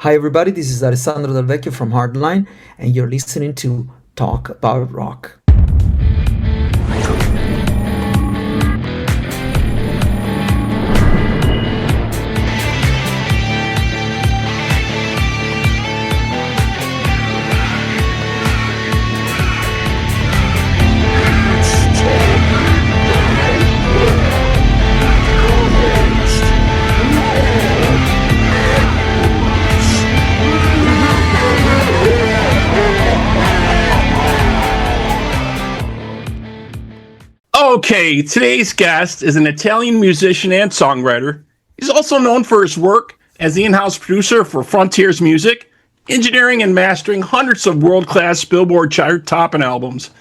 Hi, everybody. This is Alessandro Del Vecchio from HardLine, and you're listening to Talk About Rock. Okay, today's guest is an Italian musician and songwriter. He's also known for his work as the in-house producer for Frontiers Music, engineering and mastering hundreds of world-class Billboard chart-topping albums.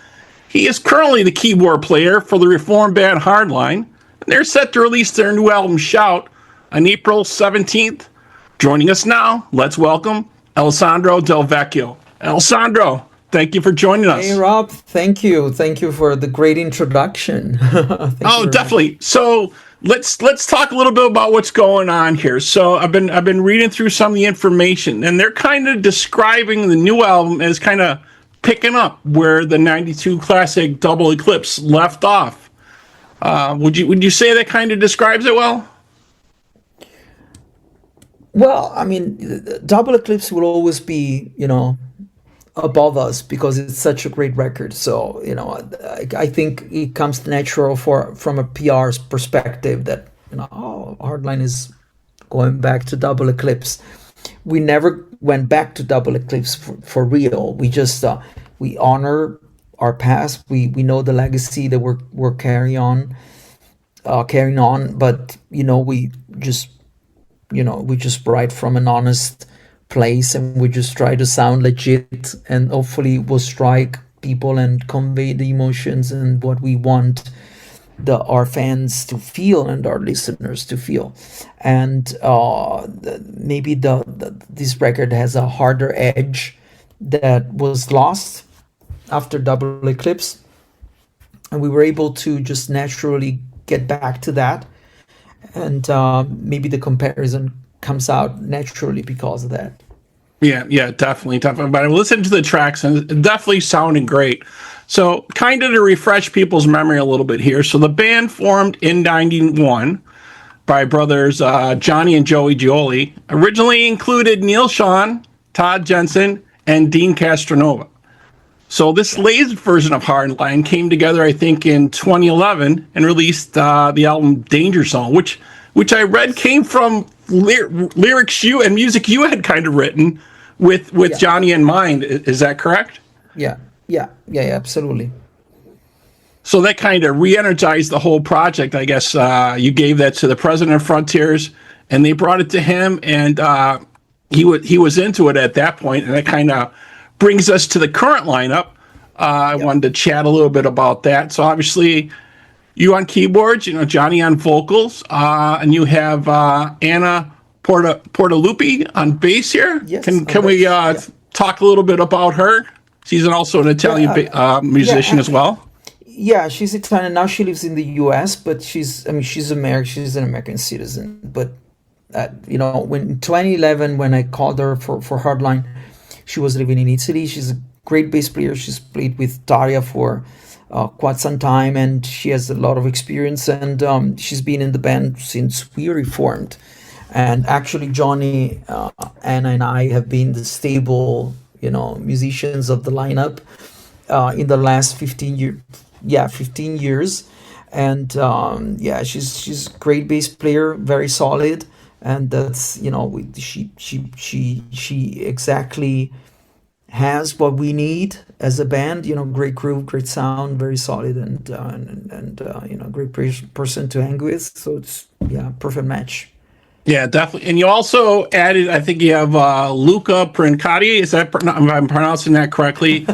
He is currently the keyboard player for the reform band HardLine, and they're set to release their new album Shout on April 17th. Joining us now, let's welcome Alessandro Del Vecchio. Alessandro, thank you for joining us. Hey, Rob. Thank you. Thank you for the great introduction. Definitely. Much. So let's talk a little bit about what's going on here. So I've been reading through some of the information, and they're kind of describing the new album as kind of picking up where the '92 classic Double Eclipse left off. Would you say that kind of describes it well? Well, I mean, Double Eclipse will always be, above us because it's such a great record. So I think it comes natural from a PR's perspective that HardLine is going back to Double Eclipse. We never went back to Double Eclipse for real. We just we honor our past. We know the legacy that we're carrying on, but we just write from an honest place, and we just try to sound legit, and hopefully we'll strike people and convey the emotions and what we want our fans to feel and our listeners to feel. And maybe this record has a harder edge that was lost after Double Eclipse, and we were able to just naturally get back to that, and maybe the comparison comes out naturally because of that. Yeah, definitely. But I listened to the tracks and it's definitely sounding great. So kind of to refresh people's memory a little bit here. So the band formed in 91 by brothers Johnny and Joey Gioli, originally included Neil Sean, Todd Jensen, and Dean Castronova. So this latest version of HardLine came together, I think, in 2011 and released the album Danger Zone, which I read came from lyrics you and music you had kind of written with Johnny in mind. Is that correct? Yeah, absolutely. So that kind of re-energized the whole project. I guess you gave that to the president of Frontiers, and they brought it to him, and he was into it at that point, and that kind of brings us to the current lineup. I wanted to chat a little bit about that. So obviously, you on keyboards, Johnny on vocals, and you have Anna Portalupi on bass here. Yes, can we talk a little bit about her? She's also an Italian musician as well. Yeah, she's Italian. Now she lives in the U.S., but she's American. She's an American citizen. But when in 2011, when I called her for HardLine, she was living in Italy. She's a great bass player. She's played with Daria for quite some time, and she has a lot of experience, and she's been in the band since we reformed. And actually Johnny, Anna, and I have been the stable musicians of the lineup in the last 15 years. And she's a great bass player, very solid, and that's she exactly has what we need as a band. Great groove, great sound, very solid, and great person to hang with. So it's perfect match. Yeah, definitely. And you also added, I think you have Luca Princati. Is that, if I'm pronouncing that correctly?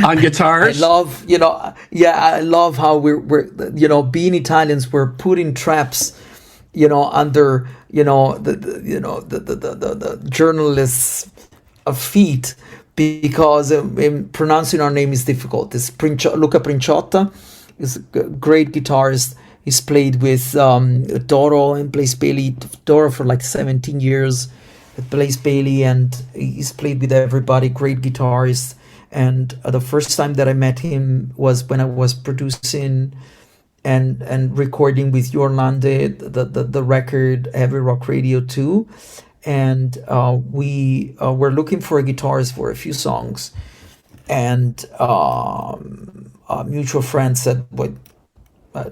On guitars. I love how we're being Italians, we're putting traps, under the journalists' feet, because pronouncing our name is difficult. It's Luca Princiotta is a great guitarist. He's played with Doro and plays Bailey Doro for like 17 years. with Blaze Bailey, and he's played with everybody. Great guitarist. And the first time that I met him was when I was producing and recording with Yorlande the record Heavy Rock Radio 2, and we were looking for a guitarist for a few songs, and a mutual friend said, "What?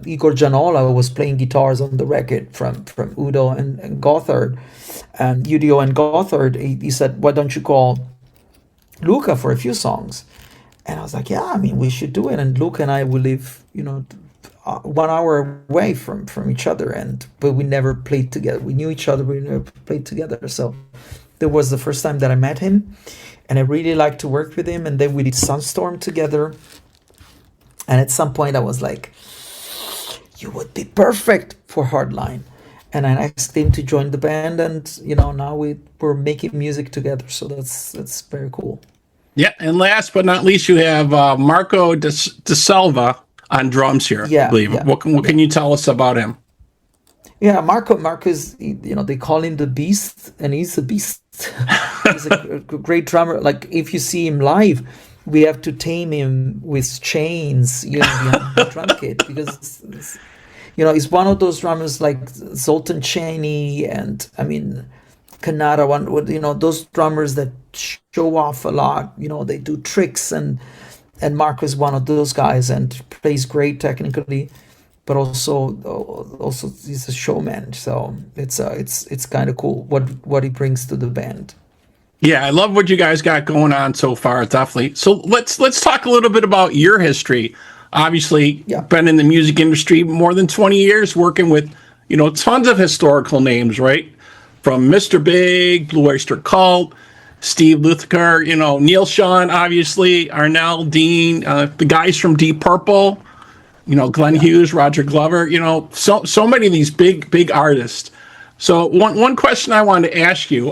Igor Janola was playing guitars on the record from Udo and Gothard, and Udo and Gothard." He said, "Why don't you call Luca for a few songs?" And I was like, "Yeah, I mean, we should do it." And Luca and I, we live, 1 hour away from each other, but we never played together. We knew each other, we never played together. So that was the first time that I met him, and I really liked to work with him. And then we did Sunstorm together. And at some point I was like, "You would be perfect for HardLine." And I asked him to join the band, and now we're making music together. So that's very cool. Yeah, and last but not least, you have Marco De Selva on drums here, I believe. Yeah. What can you tell us about him? Yeah, Marco's, they call him the Beast, and he's a beast. He's a great drummer. Like, if you see him live, we have to tame him with chains, behind the drum kit, because he's one of those drummers like Zoltan Chaney and, Kanata, those drummers that show off a lot. They do tricks, and Marco is one of those guys and plays great technically, but also he's a showman. So it's kind of cool what he brings to the band. Yeah, I love what you guys got going on so far, definitely. So let's talk a little bit about your history. Obviously, been in the music industry more than 20 years, working with, tons of historical names, right? From Mr. Big, Blue Oyster Cult, Steve Lukather, Neil Sean, obviously, Arnell, Dean, the guys from Deep Purple, Glenn Hughes, Roger Glover, so many of these big artists. So one question I wanted to ask you,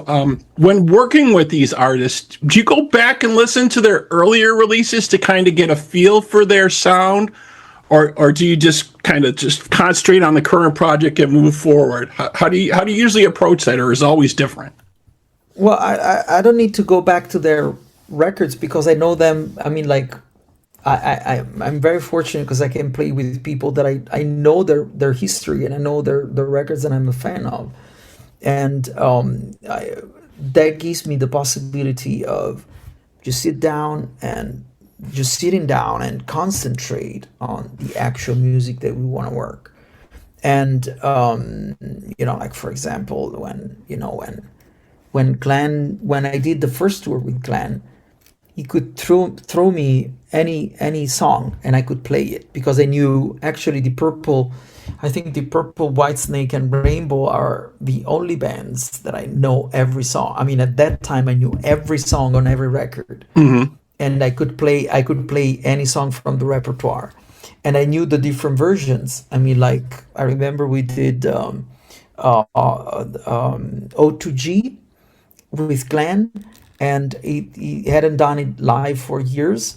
when working with these artists, do you go back and listen to their earlier releases to kind of get a feel for their sound, or do you just kind of just concentrate on the current project and move forward? How do you usually approach that, or is it always different? Well, I don't need to go back to their records because I know them. I'm very fortunate because I can play with people that I know their history, and I know their records, and I'm a fan of, and that gives me the possibility of just sitting down and concentrate on the actual music that we want to work. And like, for example, when I did the first tour with Glenn, he could throw me any song and I could play it, because I knew actually the Purple, Whitesnake, and Rainbow are the only bands that I know every song. At that time I knew every song on every record. Mm-hmm. And I could play any song from the repertoire, and I knew the different versions. I remember we did O2G with Glenn, and he hadn't done it live for years,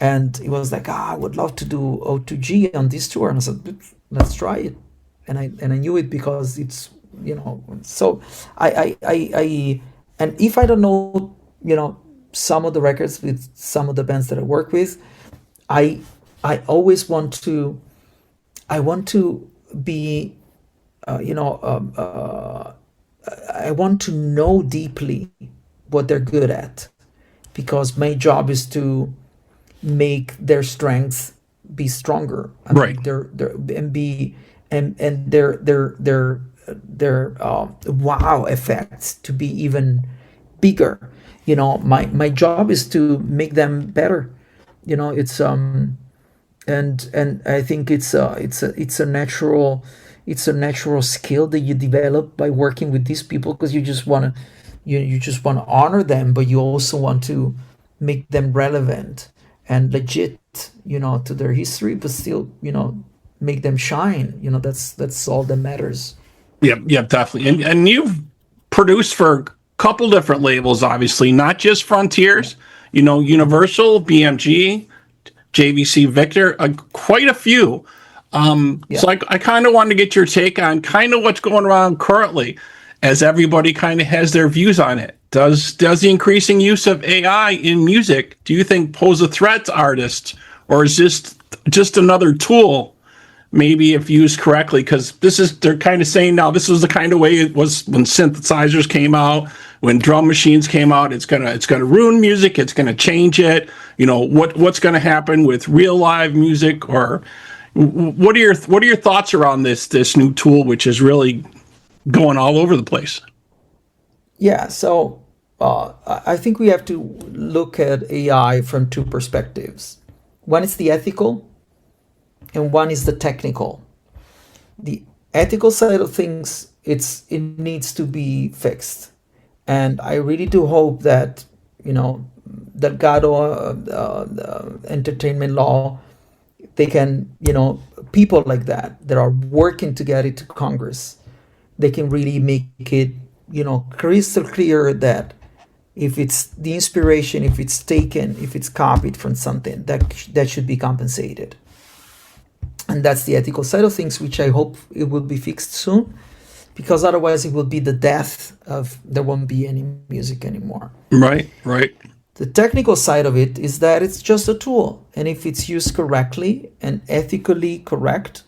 and he was like, I would love to do O2G on this tour. And I said, let's try it. And I knew it because it's, so I and if I don't know, some of the records with some of the bands that I work with, I always want to be, I want to know deeply what they're good at, because my job is to make their strengths be stronger. Right. Their wow effects to be even bigger. My job is to make them better. It's and I think it's a natural skill that you develop by working with these people, because you just want to honor them, but you also want to make them relevant and legit, to their history, but still, make them shine. That's all that matters. Yep, definitely. And you've produced for a couple different labels, obviously, not just Frontiers, Universal, BMG, JVC Victor, quite a few. So I kind of wanted to get your take on kind of what's going around currently. as everybody kind of has their views on it. Does the increasing use of AI in music, do you think, pose a threat to artists, or is this just another tool, maybe if used correctly? Because they're kind of saying now this was the kind of way it was when synthesizers came out, when drum machines came out. It's gonna ruin music. It's gonna change it. What's gonna happen with real live music? Or what are your thoughts around this new tool, which is really going all over the place? Yeah, so I think we have to look at AI from two perspectives. One is the ethical, and one is the technical. The ethical side of things, it needs to be fixed, and I really do hope that Delgado entertainment law, they can, people like that are working to get it to Congress, they can really make it crystal clear that if it's the inspiration, if it's taken, if it's copied from something, that should be compensated. And that's the ethical side of things, which I hope it will be fixed soon, because otherwise it will be the death of, there won't be any music anymore. Right. The technical side of it is that it's just a tool, and if it's used correctly and ethically correct,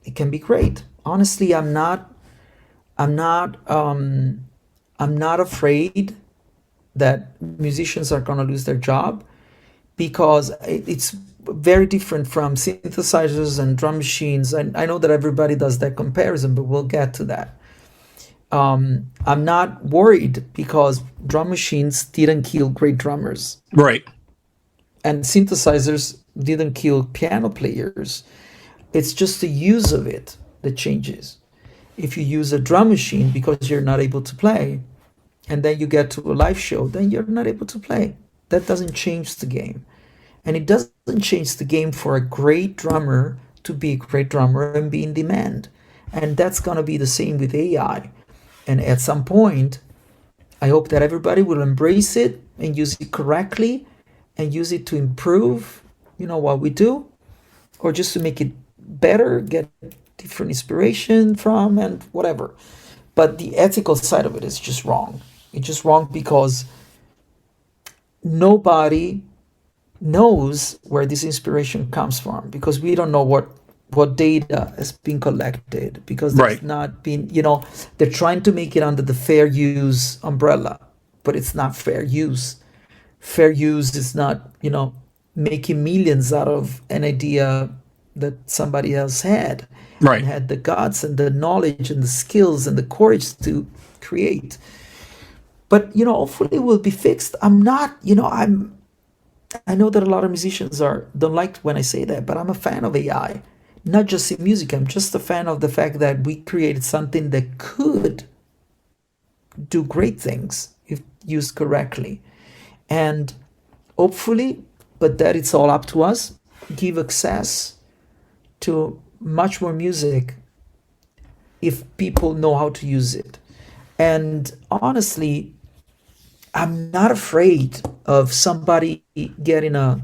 it can be great. Honestly, I'm not afraid that musicians are going to lose their job, because it's very different from synthesizers and drum machines. And I know that everybody does that comparison, but we'll get to that. I'm not worried, because drum machines didn't kill great drummers. Right. And synthesizers didn't kill piano players. It's just the use of it that changes. If you use a drum machine because you're not able to play, and then you get to a live show, then you're not able to play. That doesn't change the game. And it doesn't change the game for a great drummer to be a great drummer and be in demand. And that's going to be the same with AI. And at some point, I hope that everybody will embrace it and use it correctly, and use it to improve, what we do, or just to make it better, get different inspiration from, and whatever. But the ethical side of it is just wrong. It's just wrong because nobody knows where this inspiration comes from, because we don't know what data has been collected, because there's not been, they're trying to make it under the fair use umbrella, but it's not fair use. Fair use is not, making millions out of an idea that somebody else had. Right. And had the guts and the knowledge and the skills and the courage to create. But, hopefully it will be fixed. I know that a lot of musicians don't like when I say that, but I'm a fan of AI. Not just in music, I'm just a fan of the fact that we created something that could do great things if used correctly. And hopefully, but that it's all up to us, give access to much more music if people know how to use it. And honestly, I'm not afraid of somebody getting a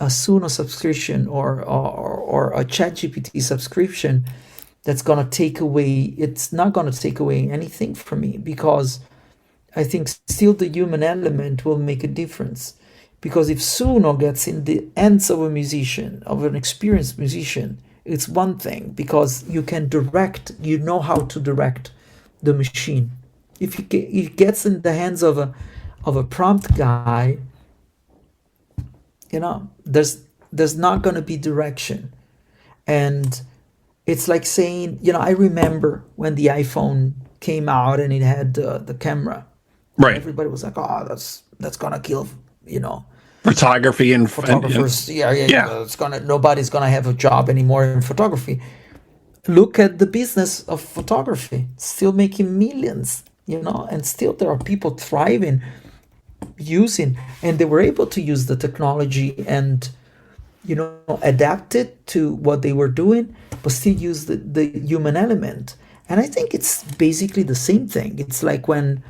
Suno subscription or a ChatGPT subscription that's going to take away, it's not going to take away anything from me, because I think still the human element will make a difference. Because if Suno gets in the hands of a musician, of an experienced musician, it's one thing, because you can direct, know how to direct the machine. If it gets in the hands of a prompt guy, there's not going to be direction. And it's like saying, I remember when the iPhone came out and it had the camera. Right. Everybody was like, oh, that's going to kill, photography and photographers. Yeah. Nobody's going to have a job anymore in photography. Look at the business of photography, still making millions, and still there are people thriving using, and they were able to use the technology and adapt it to what they were doing, but still use the human element. And I think it's basically the same thing. It's like when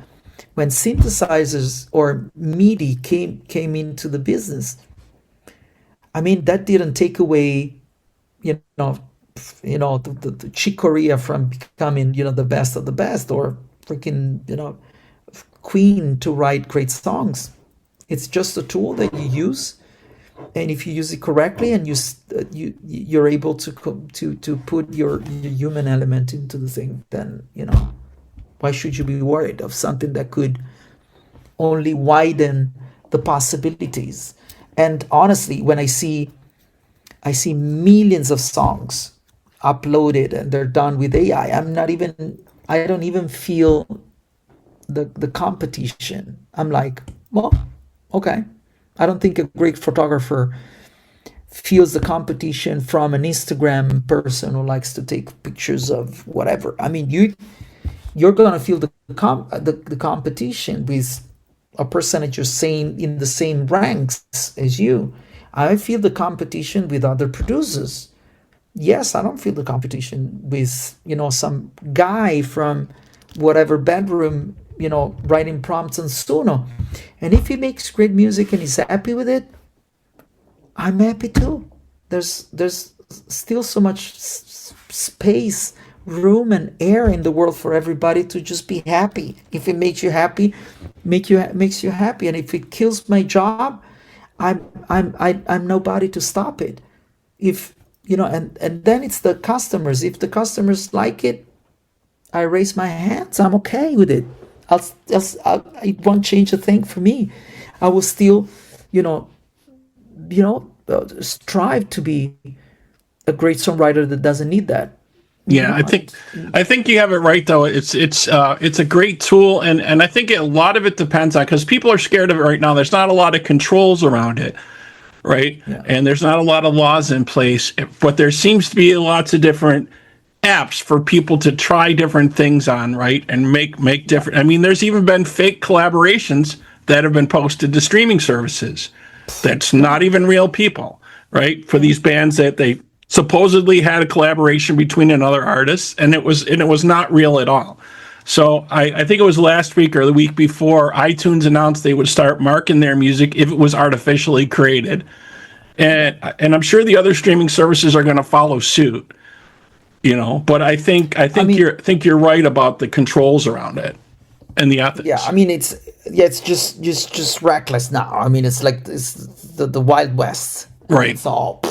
synthesizers or MIDI came into the business. I mean, that didn't take away the Chick Corea from becoming the best of the best, or freaking, queen to write great songs. It's just a tool that you use, and if you use it correctly, and you're able to put your human element into the thing, then why should you be worried of something that could only widen the possibilities? And honestly, when I see millions of songs uploaded and they're done with AI, I don't even feel the competition. I'm like, well, okay. I don't think a great photographer feels the competition from an Instagram person who likes to take pictures of whatever. I mean, you're gonna feel the competition with a person that you're saying in the same ranks as you. I feel the competition with other producers. Yes, I don't feel the competition with some guy from whatever bedroom writing prompts on Suno. And if he makes great music and he's happy with it, I'm happy too. There's still so much space, room, and air in the world for everybody to just be happy. If it makes you happy, makes you happy, and if it kills my job, I'm nobody to stop it. If and then it's the customers. If the customers like it, I raise my hands. I'm okay with it. It won't change a thing for me. I will still, strive to be a great songwriter that doesn't need that. Yeah, I think you have it right though. It's a great tool, and I think a lot of it depends on, because people are scared of it right now. There's not a lot of controls around it, right? Yeah. And there's not a lot of laws in place, but there seems to be lots of different apps for people to try different things on, right? And make different. I mean, there's even been fake collaborations that have been posted to streaming services. That's not even real people, right? For these bands that they supposedly had a collaboration between another artist, and it was not real at all. So I think it was last week or the week before, iTunes announced they would start marking their music if it was artificially created, and I'm sure the other streaming services are going to follow suit. But I think you're right about the controls around it and the ethics. Yeah, I mean it's just reckless now. I mean it's like it's the Wild West. Right. It's all.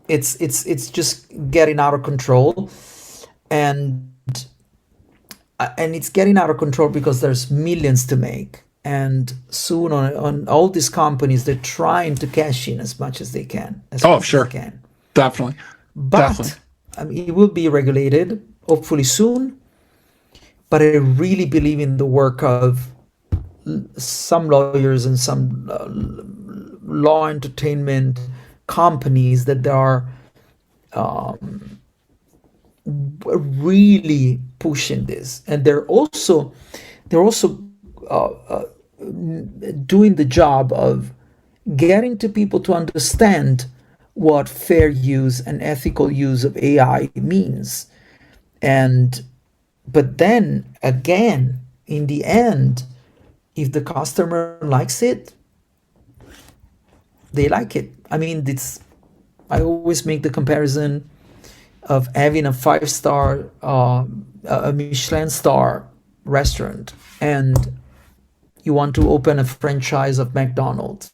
It's just getting out of control, and it's getting out of control because there's millions to make, and soon on all these companies, they're trying to cash in as much as they can. Sure, they can. Definitely. I mean, it will be regulated hopefully soon, but I really believe in the work of some lawyers and some law entertainment companies that are really pushing this, and they're also doing the job of getting to people to understand what fair use and ethical use of AI means. But then again, in the end, if the customer likes it, they like it. I mean, I always make the comparison of having a 5-star, a Michelin star restaurant, and you want to open a franchise of McDonald's.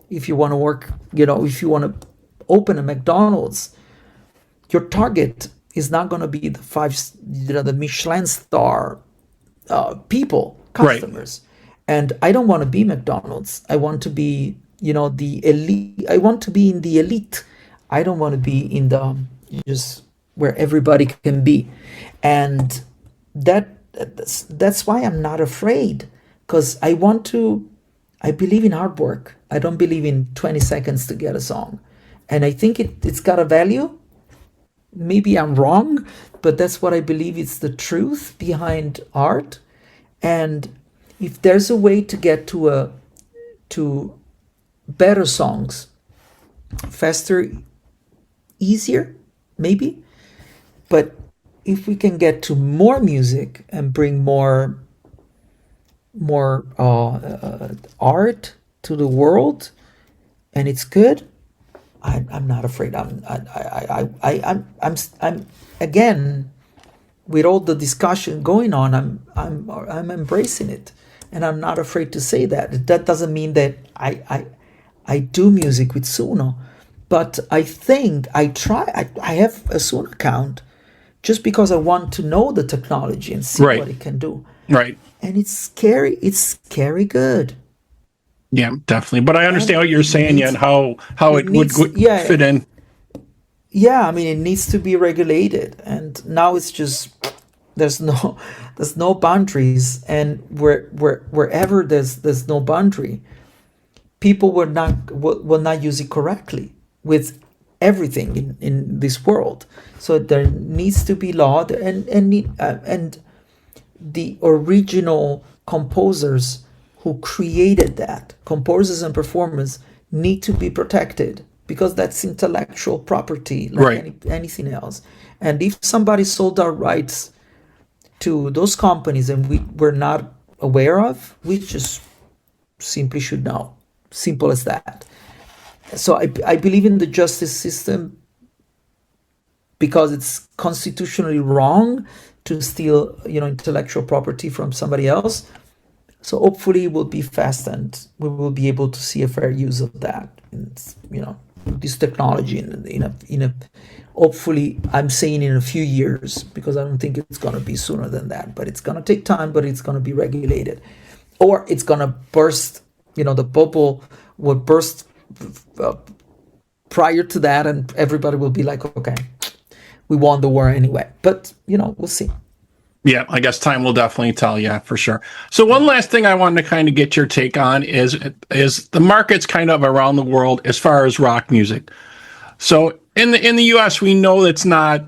If you want to work, if you want to open a McDonald's, your target is not going to be the Michelin star customers. Right. And I don't want to be McDonald's. I want to be, the elite. I want to be in the elite. I don't want to be in the just where everybody can be. And that's why I'm not afraid, because I believe in hard work. I don't believe in 20 seconds to get a song. And I think it's got a value. Maybe I'm wrong, but that's what I believe. It's the truth behind art. And if there's a way to get to better songs, faster, easier, maybe. But if we can get to more music and bring more art to the world, and it's good, I'm not afraid. I'm again, with all the discussion going on, I'm embracing it, and I'm not afraid to say that. That doesn't mean that I do music with Suno, but I think I have a Suno account just because I want to know the technology and see Right. what it can do. Right. And it's scary. It's scary good. Yeah, definitely. But I understand what you're saying, and how it would fit in. Yeah, I mean, it needs to be regulated, and now it's just there's no boundaries, and wherever there's no boundary, people will not use it correctly with everything in this world. So there needs to be law, and the original composers who created that, composers and performers, need to be protected, because that's intellectual property like Right. anything else. And if somebody sold our rights to those companies and we're not aware of, we just simply should know. Simple as that. So I believe in the justice system because it's constitutionally wrong to steal, intellectual property from somebody else. So hopefully it will be fast, and we will be able to see a fair use of that. And, this technology in a hopefully, I'm saying in a few years, because I don't think it's going to be sooner than that, but it's going to take time, but it's going to be regulated, or it's going to burst. The bubble will burst prior to that, and everybody will be like, okay, we won the war anyway. But we'll see. Yeah, I guess time will definitely tell. Yeah, for sure. So one last thing I wanted to kind of get your take on is the markets kind of around the world as far as rock music. So in the U.S., we know it's not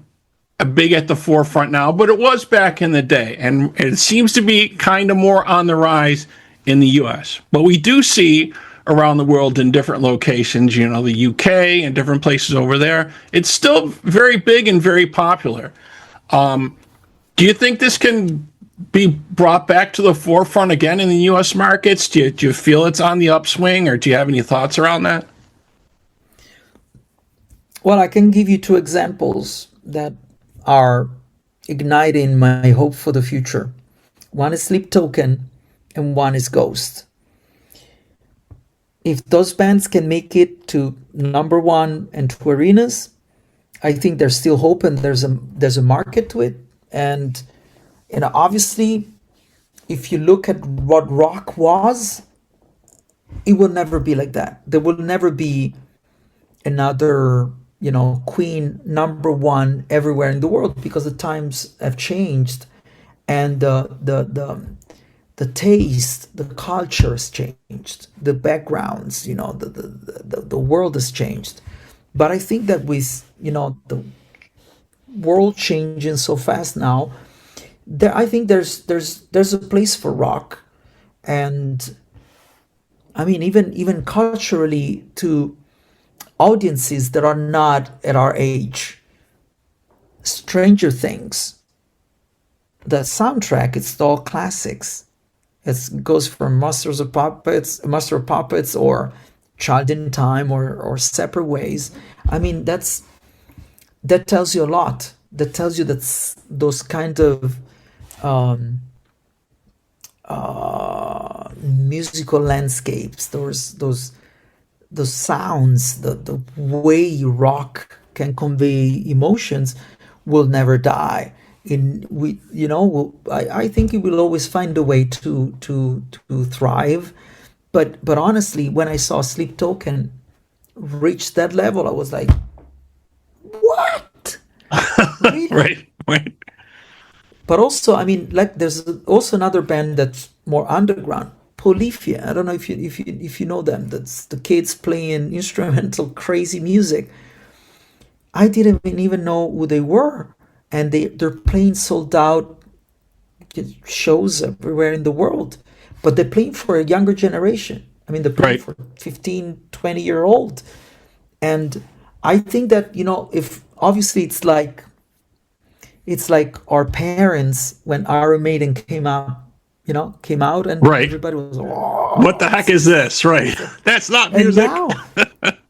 a big at the forefront now, but it was back in the day, and it seems to be kind of more on the rise in the U.S. But we do see around the world in different locations, the U.K. and different places over there, it's still very big and very popular. Do you think this can be brought back to the forefront again in the U.S. markets? Do you feel it's on the upswing, or do you have any thoughts around that? Well, I can give you two examples that are igniting my hope for the future. One is Sleep Token, and one is Ghost. If those bands can make it to number one and to arenas, I think there's still hope, and there's a market to it. And obviously, if you look at what rock was, it will never be like that. There will never be another, Queen number one everywhere in the world, because the times have changed, and the taste, the culture has changed, the backgrounds, the world has changed. But I think that with the world changing so fast now, I think there's a place for rock, and I mean even culturally, to audiences that are not at our age. Stranger Things, the soundtrack, it's all classics. It goes from Master of Puppets, or Child in Time, or Separate Ways. I mean, that tells you a lot. That tells you that those kind of musical landscapes, those sounds, the way rock can convey emotions, will never die. I think it will always find a way to thrive. But honestly, when I saw Sleep Token reach that level, I was like, what? Really? Right. But also, I mean, like, there's also another band that's more underground, Polyphia. I don't know if you know them. That's the kids playing instrumental crazy music. I didn't even know who they were, and they're playing sold out shows everywhere in the world. But they're playing for a younger generation. I mean, they're playing for 15, 20-year-old. And I think that, if obviously it's like our parents when Iron Maiden came out, and everybody was, oh, what the heck is this? Right. That's not music.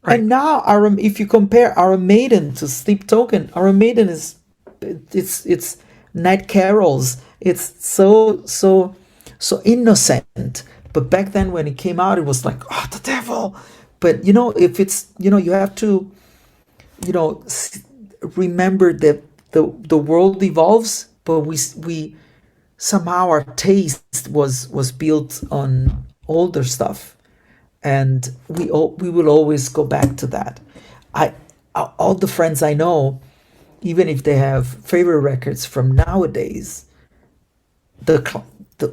And now if you compare Iron Maiden to Sleep Token, Iron Maiden it's night carols. It's so innocent. But back then when it came out, it was like, oh, the devil. But if it's, you have to, remember that the world evolves, but we somehow our taste was built on older stuff, and we will always go back to that. All the friends I know, even if they have favorite records from nowadays,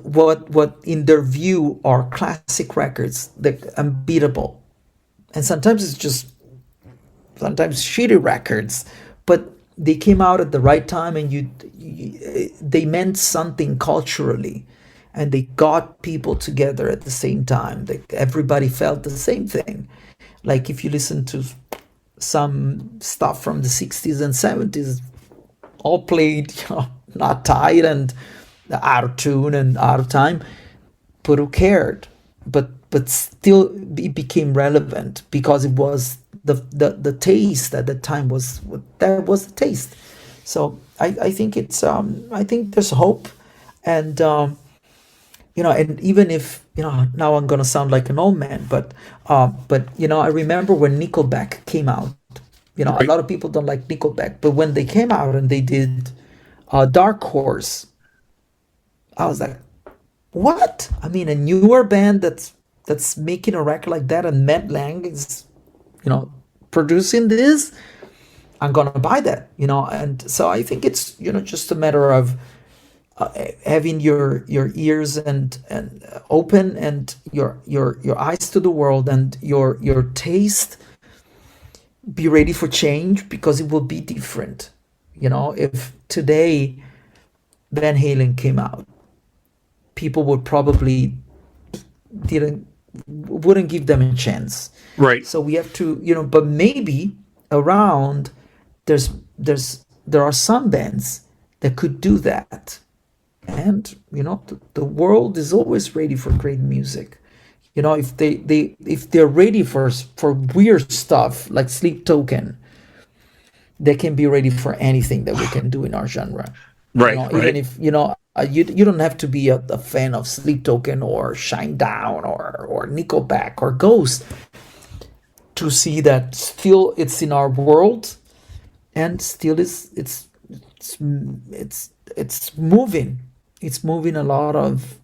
what in their view are classic records, they're unbeatable, and sometimes shitty records, but they came out at the right time, and they meant something culturally, and they got people together at the same time. Everybody felt the same thing. Like if you listen to some stuff from the 60s and 70s, all played, not tight and out of tune and out of time, but who cared? But still it became relevant because it was the taste at the time was the taste. So I think it's I think there's hope, and and even if now I'm gonna sound like an old man, but I remember when Nickelback came out. A lot of people don't like Nickelback, but when they came out and they did Dark Horse, I was like, what? I mean, a newer band that's making a record like that, and Matt Lang is producing this, I'm gonna buy that. And so I think it's just a matter of having your ears and open, and your eyes to the world, and your taste be ready for change, because it will be different. If today Van Halen came out, people would probably wouldn't give them a chance. Right. So we have to, but maybe around there are some bands that could do that. And the world is always ready for great music. If they're ready for weird stuff like Sleep Token, they can be ready for anything that we can do in our genre. Right. Even if you don't have to be a fan of Sleep Token or Shine Down or Nickelback or Ghost to see that still it's in our world, and still it's moving. It's moving a lot of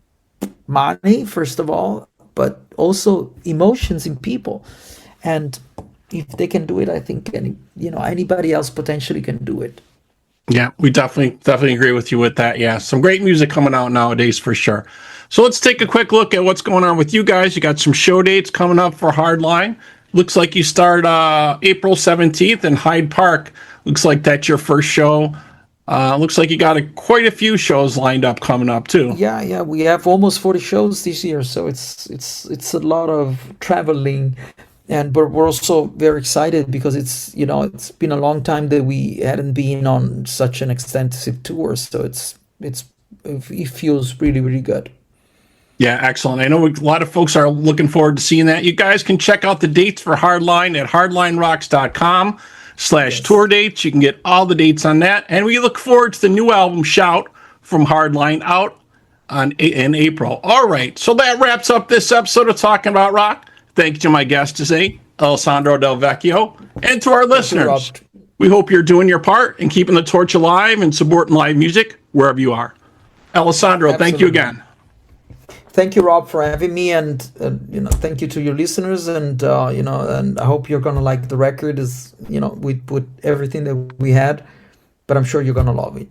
money, first of all, but also emotions in people. And if they can do it, I think anybody else potentially can do it. Yeah, we definitely agree with you with that. Yeah, some great music coming out nowadays for sure. So let's take a quick look at what's going on with you guys. You got some show dates coming up for HardLine. Looks like you start April 17th in Hyde Park. Looks like that's your first show. Looks like you got quite a few shows lined up coming up too. Yeah, we have almost 40 shows this year, so it's a lot of traveling, but we're also very excited because it's been a long time that we hadn't been on such an extensive tour, so it feels really, really good. Yeah, excellent. I know a lot of folks are looking forward to seeing that. You guys can check out the dates for HardLine at hardlinerocks.com/tour dates. You can get all the dates on that. And we look forward to the new album, Shout, from HardLine, out in April. All right, so that wraps up this episode of Talking About Rock. Thank you to my guest today, Alessandro Del Vecchio, and to our listeners. We hope you're doing your part in keeping the torch alive and supporting live music wherever you are. Alessandro, Thank you again. Thank you, Rob, for having me, and thank you to your listeners, and and I hope you're gonna like the record, with everything that we had, but I'm sure you're gonna love it.